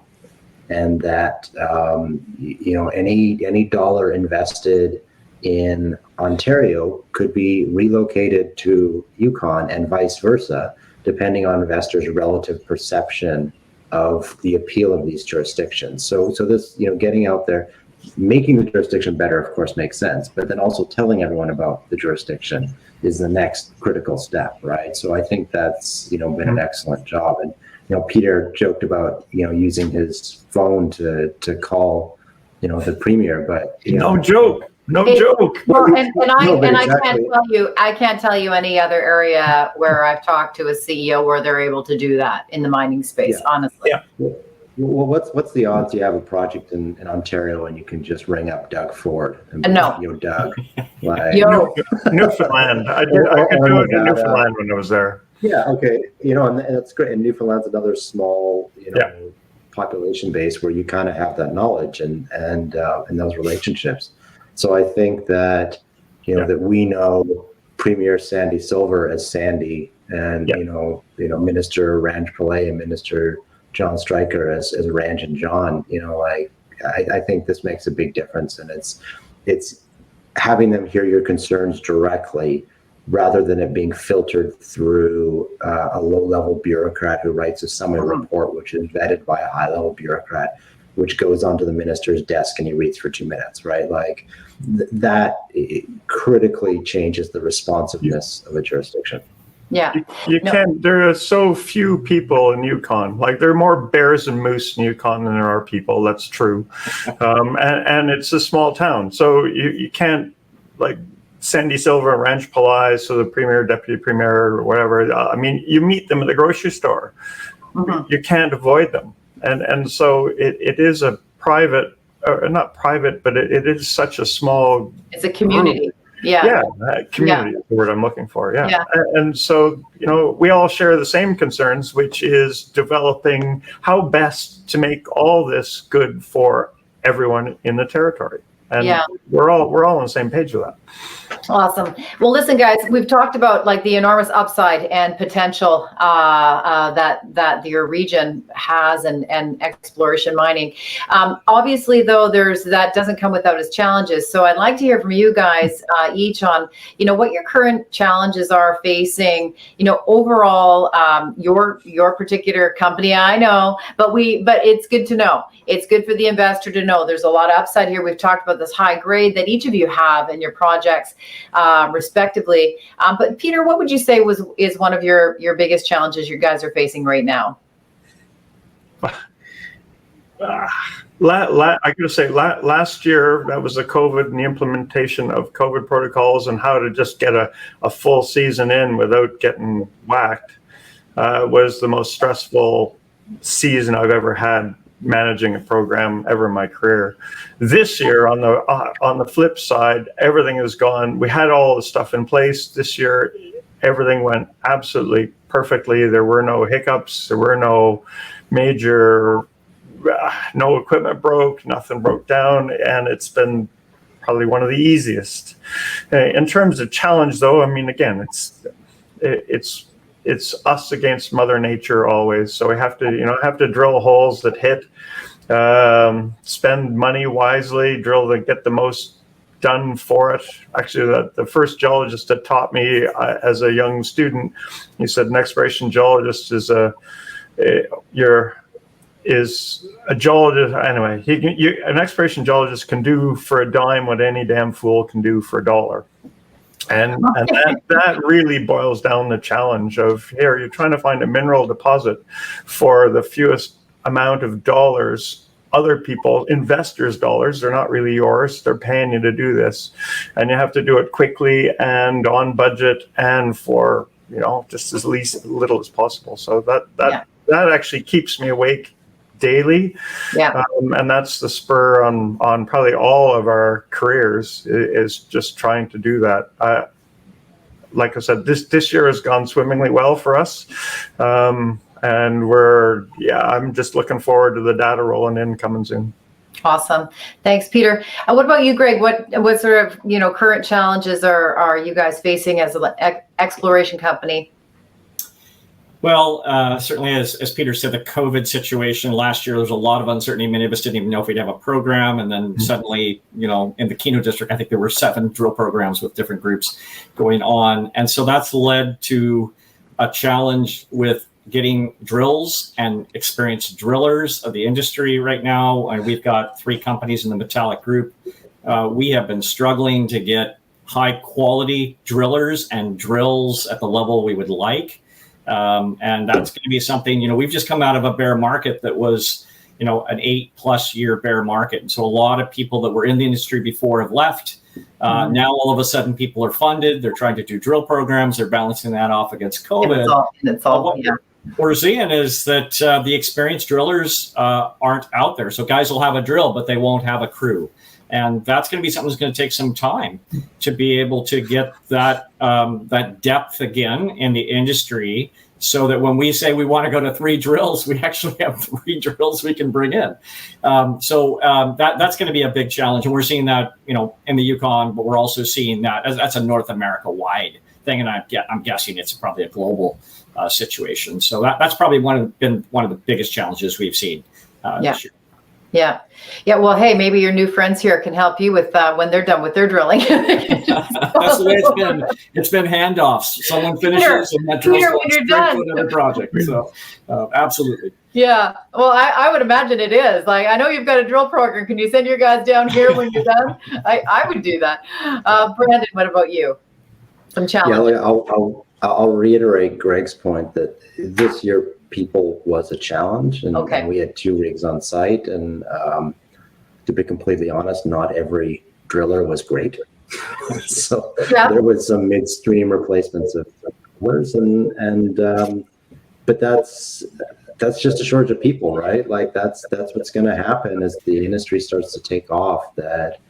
D: and that any dollar invested in Ontario could be relocated to Yukon and vice versa, depending on investors' relative perception of the appeal of these jurisdictions. So this, getting out there, making the jurisdiction better, of course, makes sense, but then also telling everyone about the jurisdiction is the next critical step, right? So I think that's, been an excellent job. And, Peter joked about, using his phone to call, the Premier, but
B: no joke.
A: Well, and
D: exactly.
A: I can't tell you any other area where I've talked to a CEO where they're able to do that in the mining space, honestly.
B: Yeah.
D: Well, what's the odds you have a project in Ontario and you can just ring up Doug Ford and
A: No.
D: Doug, like
B: Newfoundland. I could do it in Newfoundland when I was there.
D: Yeah. Okay. And that's great. And Newfoundland's another small, population base where you kind of have that knowledge and those relationships. So I think that that we know Premier Sandy Silver as Sandy, and Minister Ranj Pillay and Minister John Stryker as Ranj and John. I think this makes a big difference, and it's having them hear your concerns directly, rather than it being filtered through a low-level bureaucrat who writes a summary report, which is vetted by a high-level bureaucrat, which goes onto the minister's desk and he reads for 2 minutes, right? Like that critically changes the responsiveness of a jurisdiction.
A: Yeah.
B: There are so few people in Yukon. Like, there are more bears and moose in Yukon than there are people. That's true. And it's a small town. So you can't, like, Sandy Silver and Ranj Pillay, so the premier, deputy premier, or whatever. You meet them at the grocery store. You can't avoid them. And so it is a private, or not private, but it is such a small.
A: It's a community.
B: Group.
A: Yeah.
B: Community is the word I'm looking for. Yeah. And so, we all share the same concerns, which is developing how best to make all this good for everyone in the territory. And we're all on the same page with that.
A: Awesome. Well, listen, guys, we've talked about like the enormous upside and potential that your region has and exploration mining. Obviously, though, that doesn't come without its challenges. So I'd like to hear from you guys each on, what your current challenges are facing, overall, your particular company. I know, but it's good to know. It's good for the investor to know there's a lot of upside here. We've talked about this high grade that each of you have in your projects, respectively. But Peter, what would you say is one of your biggest challenges you guys are facing right now?
B: I gotta say, last year, that was the COVID and the implementation of COVID protocols and how to just get a full season in without getting whacked, was the most stressful season I've ever had managing a program ever in my career. This year, on the flip side, everything has gone. We had all the stuff in place. This year, everything went absolutely perfectly. There were no hiccups. There were no major, no equipment broke, nothing broke down, and it's been probably one of the easiest. In terms of challenge, though, again, it's us against Mother Nature always. So we have to drill holes that hit, spend money wisely, get the most done for it. Actually, the first geologist that taught me as a young student, he said an exploration geologist is a geologist. Anyway, an exploration geologist can do for a dime what any damn fool can do for $1. And that really boils down the challenge of, here, you're trying to find a mineral deposit for the fewest amount of dollars other people, investors' dollars. They're not really yours. They're paying you to do this, and you have to do it quickly and on budget and for, you know, just as little as possible. So that actually keeps me awake daily.
A: Yeah.
B: And that's the spur on probably all of our careers, is just trying to do that. Like I said, this year has gone swimmingly well for us. And I'm just looking forward to the data rolling in coming soon.
A: Awesome. Thanks, Peter. What about you, Greg? What sort of, you know, current challenges are you guys facing as an exploration company?
C: Well, certainly, as Peter said, the COVID situation last year, there was a lot of uncertainty. Many of us didn't even know if we'd have a program. And then suddenly, you know, in the Keno district, I think there were 7 drill programs with different groups going on. And so that's led to a challenge with getting drills and experienced drillers of the industry right now. And we've got 3 companies in the metallic group. We have been struggling to get high quality drillers and drills at the level we would like. And that's going to be something, you know, we've just come out of a bear market that was, you know, an 8+ year bear market. And so a lot of people that were in the industry before have left. Now, all of a sudden, people are funded. They're trying to do drill programs. They're balancing that off against COVID. What we're seeing is that the experienced drillers aren't out there. So guys will have a drill, but they won't have a crew. And that's going to be something that's going to take some time to be able to get that depth again in the industry, so that when we say we want to go to 3 drills, we actually have 3 drills we can bring in. So that's going to be a big challenge. And we're seeing that, you know, in the Yukon, but we're also seeing that that's a North America wide thing. And I'm guessing it's probably a global situation. So that's probably been one of the biggest challenges we've seen this year.
A: Yeah. Well, hey, maybe your new friends here can help you with when they're done with their drilling.
C: That's the way it's been. It's been handoffs. Someone finishes and that drills to another project. So absolutely. Yeah.
A: Well, I would imagine it is. Like, I know you've got a drill program. Can you send your guys down here when you're done? I would do that. Brandon, what about you? Some challenges.
D: Yeah, I'll reiterate Greg's point that this year people was a challenge, and we had 2 rigs on site, and to be completely honest, not every driller was great. So there was some midstream replacements of drillers, but that's just a shortage of people, right? Like that's what's going to happen as the industry starts to take off. That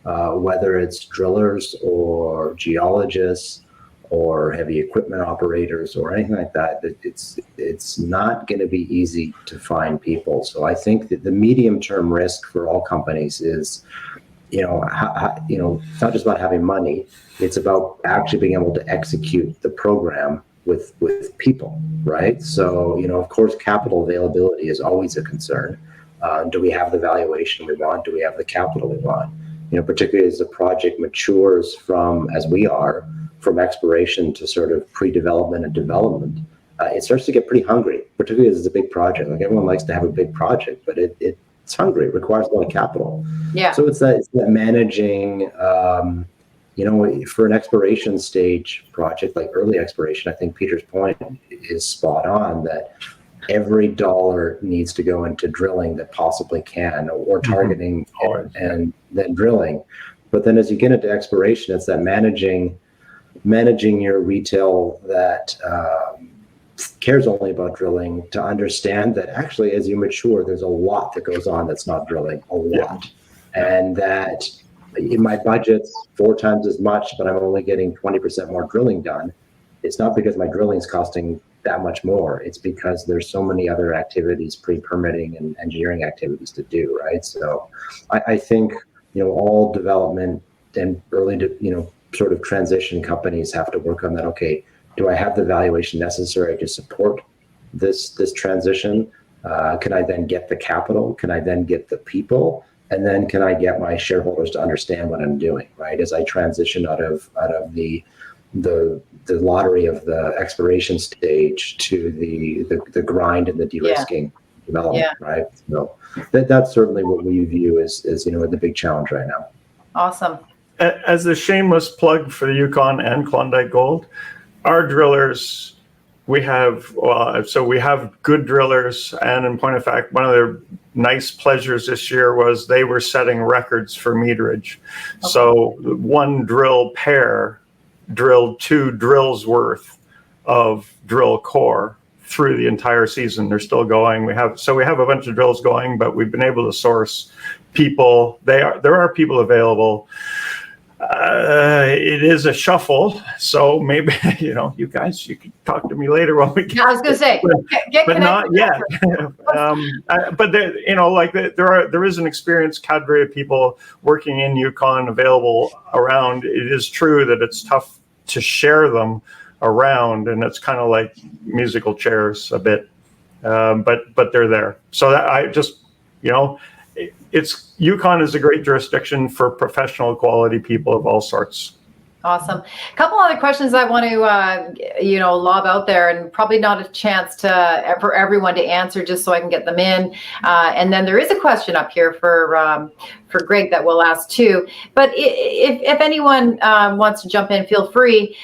D: whether it's drillers or geologists or heavy equipment operators or anything like that, it's not going to be easy to find people. So I think that the medium-term risk for all companies is, it's not just about having money. It's about actually being able to execute the program with people, right? So, of course, capital availability is always a concern. Do we have the valuation we want? Do we have the capital we want? Particularly as the project matures from exploration to sort of pre-development and development, it starts to get pretty hungry, particularly as it's a big project. Like, everyone likes to have a big project, but it's hungry. It requires a lot of capital. Yeah. So it's that managing, for an exploration stage project, like early exploration, I think Peter's point is spot on, that every dollar needs to go into drilling that possibly can, or targeting and then drilling. But then as you get into exploration, it's that managing your retail that cares only about drilling, to understand that actually as you mature, there's a lot that goes on that's not drilling, a lot. And that in my budget's 4 times as much, but I'm only getting 20% more drilling done. It's not because my drilling is costing that much more. It's because there's so many other activities, pre-permitting and engineering activities to do, right? So I think, all development and early, sort of transition companies have to work on that. Okay, do I have the valuation necessary to support this transition? Can I then get the capital? Can I then get the people? And then can I get my shareholders to understand what I'm doing, right? As I transition out of the lottery of the exploration stage to the grind and the de-risking development, right? So that's certainly what we view as the big challenge right now.
A: Awesome.
B: As a shameless plug for the Yukon and Klondike Gold, our drillers we have good drillers, and in point of fact, one of their nice pleasures this year was they were setting records for meterage. Okay. So one drill pair drilled 2 drills worth of drill core through the entire season. They're still going. We have a bunch of drills going, but we've been able to source people. There are people available. It is a shuffle, so maybe you guys, you can talk to me later when we get.
A: I was going to say,
B: but not yet. But there is an experienced cadre of people working in Yukon available around. It is true that it's tough to share them around, and it's kind of like musical chairs a bit, but they're there. So that I just Yukon is a great jurisdiction for professional quality people of all sorts.
A: Awesome. A couple other questions I want to, lob out there, and probably not a chance for everyone to answer, just so I can get them in. And then there is a question up here for Greg that we'll ask too. But if anyone wants to jump in, feel free.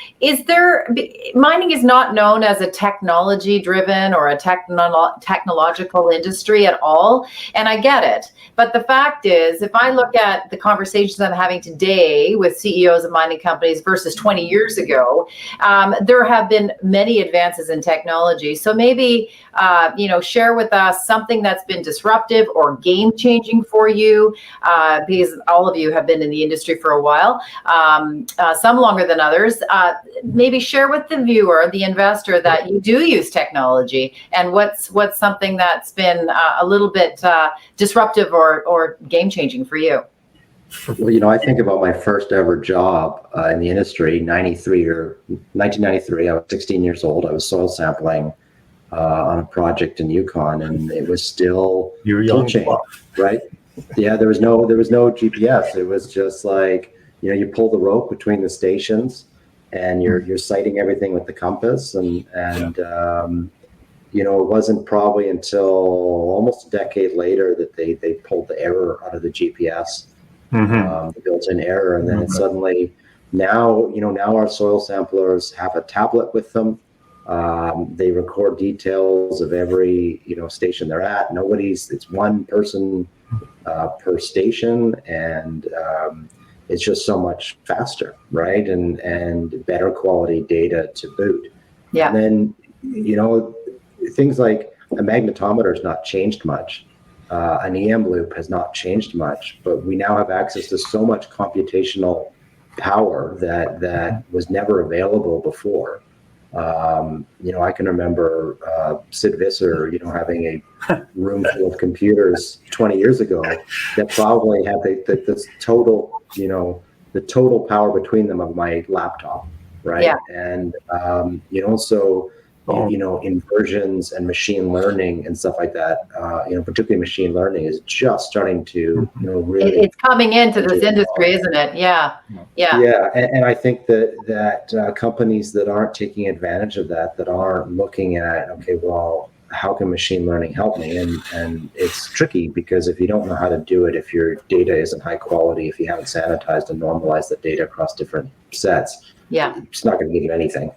A: Mining is not known as a technology-driven or a technological industry at all, and I get it. But the fact is, if I look at the conversations I'm having today with CEOs of mining companies versus 20 years ago, there have been many advances in technology. So maybe, share with us something that's been disruptive or game-changing for you, because all of you have been in the industry for a while, some longer than others. Maybe share with the viewer, the investor, that you do use technology, and what's something that's been a little bit disruptive or game-changing for you.
D: Well, I think about my first ever job in the industry, 1993. I was 16 years old. I was soil sampling on a project in Yukon, and it was still tool chain, right? Yeah, there was no GPS. It was just like, you pull the rope between the stations, and you're sighting everything with the compass, and it wasn't probably until almost a decade later that they pulled the error out of the GPS. The built-in error, and then it suddenly now our soil samplers have a tablet with them. They record details of every station they're at. It's one person per station, and it's just so much faster, right? And better quality data to boot. Yeah. And then things like a magnetometer has not changed much. An EM loop has not changed much, but we now have access to so much computational power that was never available before. I can remember Sid Visser, having a room full of computers 20 years ago that probably had the total power between them of my laptop, right? Yeah. And inversions and machine learning and stuff like that, particularly machine learning is just starting to, really.
A: It's coming into this industry, isn't it? Yeah. Yeah.
D: Yeah. And I think that companies that aren't taking advantage of that aren't looking at, okay, well, how can machine learning help me? And it's tricky, because if you don't know how to do it, if your data isn't high quality, if you haven't sanitized and normalized the data across different sets, it's not going to give you anything.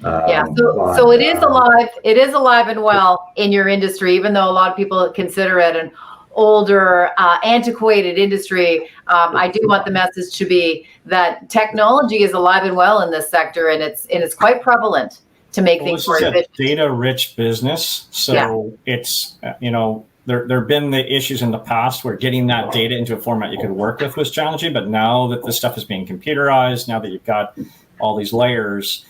A: So it is alive. It is alive and well in your industry, even though a lot of people consider it an older, antiquated industry. I do want the message to be that technology is alive and well in this sector, and it's quite prevalent to make things more efficient.
C: It's a data-rich business, so it's there have been the issues in the past where getting that data into a format you could work with was challenging, but now that this stuff is being computerized, now that you've got all these layers,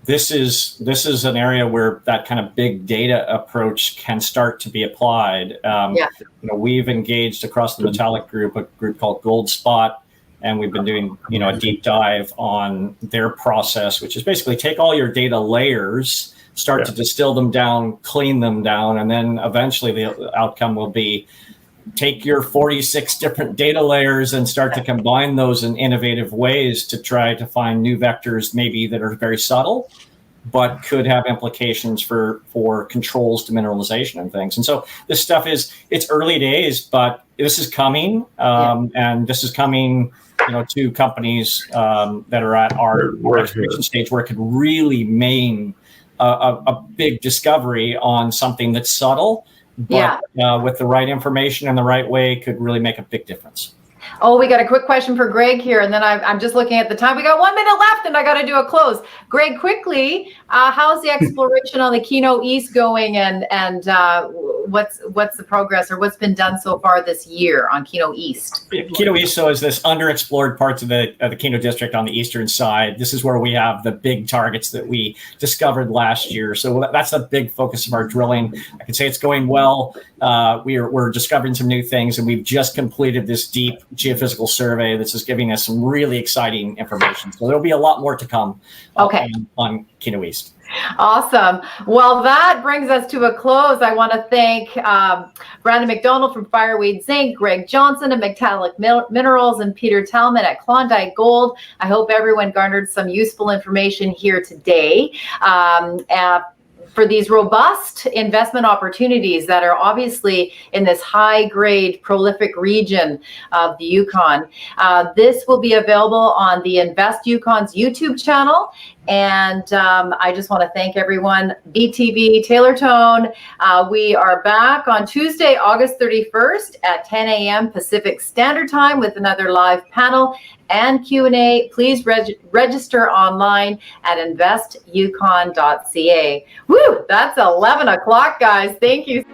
C: this is an area where that kind of big data approach can start to be applied. We've engaged across the Metallic group, a group called Gold Spot, and we've been doing a deep dive on their process, which is basically take all your data layers, start to distill them down, clean them down, and then eventually the outcome will be take your 46 different data layers and start to combine those in innovative ways to try to find new vectors, maybe that are very subtle, but could have implications for controls to mineralization and things. And so this stuff it's early days, but this is coming, and this is coming, to companies that are at our exploration stage where it could really a big discovery on something that's subtle, but with the right information and the right way could really make a big difference.
A: Oh, we got a quick question for Greg here, and then I'm just looking at the time. We got 1 minute left, and I got to do a close. Greg, quickly, how's the exploration on the Keno East going, and what's the progress, or what's been done so far this year on Keno East?
C: Keno East, so is this underexplored parts of the Keno district on the eastern side. This is where we have the big targets that we discovered last year. So that's a big focus of our drilling. I can say it's going well. We're discovering some new things, and we've just completed this deep geophysical survey that's just giving us some really exciting information. So there'll be a lot more to come on Keno East.
A: Awesome. Well, that brings us to a close. I want to thank Brandon McDonald from Fireweed Zinc, Greg Johnson of Metallic Minerals, and Peter Talman at Klondike Gold. I hope everyone garnered some useful information here today. For these robust investment opportunities that are obviously in this high-grade, prolific region of the Yukon. This will be available on the Invest Yukon's YouTube channel. And I just want to thank everyone. BTB, Taylor Tone. We are back on Tuesday, August 31st at 10 a.m. Pacific Standard Time with another live panel and Q&A. Please register online at investyukon.ca. Woo, that's 11 o'clock, guys. Thank you.